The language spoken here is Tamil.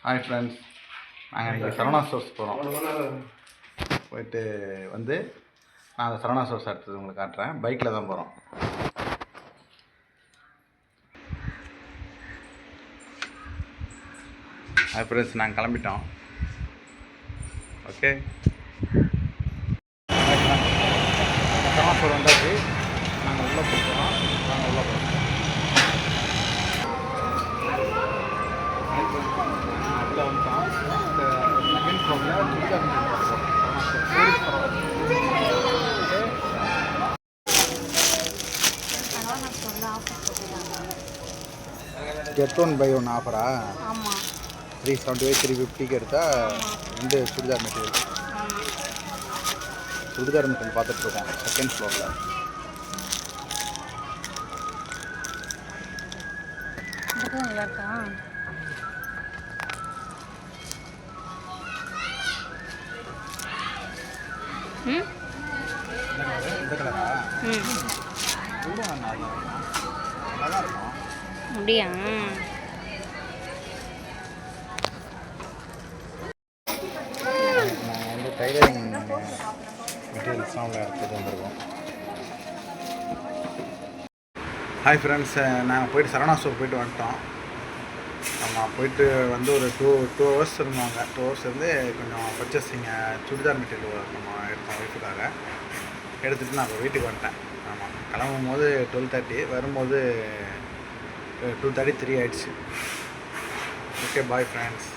ஹாய் ஃப்ரெண்ட்ஸ், நாங்கள் இன்றைக்கி சரவணா ஸ்டோர்ஸ் போகிறோம். போயிட்டு வந்து நான் அந்த சரவணா ஸ்டோர்ஸ் அடுத்தது உங்களுக்கு காட்டுறேன். பைக்கில் தான் போகிறோம். ஹாய் ஃப்ரெண்ட்ஸ், நாங்கள் கிளம்பிட்டோம். ஓகே, சரவணா ஸ்டோர் வந்தாச்சு. நாங்கள் உள்ளே போகிறோம். நாங்கள் உள்ளே போகிறோம். உள்ளே வந்துட்டோம். செகண்ட் ஃப்ளோரில் கெட் ஒன் பை ஒன் ஆஃபரா? ஆமாம். 375 350க்கு எடுத்தால் 2 சுடிதார் மெட்டீரியல் பார்த்துட்ருக்கோம். செகண்ட் ஃப்ளோரில் நல்லா இருக்கா? இந்த கலரா? நல்லா இருக்கும். அப்படியா? நான் வந்து டைலரிங் மெட்டீரியல்ஸ்லாம் உள்ள எடுத்துகிட்டு வந்திருக்கோம். ஹாய் ஃப்ரெண்ட்ஸ், நாங்கள் போய்ட்டு சரவணா ஸ்டோர் போய்ட்டு வந்துட்டோம். நம்ம போயிட்டு வந்து ஒரு டூ ஹவர்ஸ் இருந்தாங்க. 2 ஹவர்ஸ் இருந்து கொஞ்சம் பர்ச்சேசிங்க சுடிதார் மெட்டீரியல் நம்ம எடுத்தோம். ஒய்ஃபுக்காக எடுத்துகிட்டு நான் இப்போ வீட்டுக்கு வந்துட்டேன். ஆமாம், கிளம்பும் போது 12:30, வரும்போது 2:33 ஆயிடுச்சு. Okay, bye friends.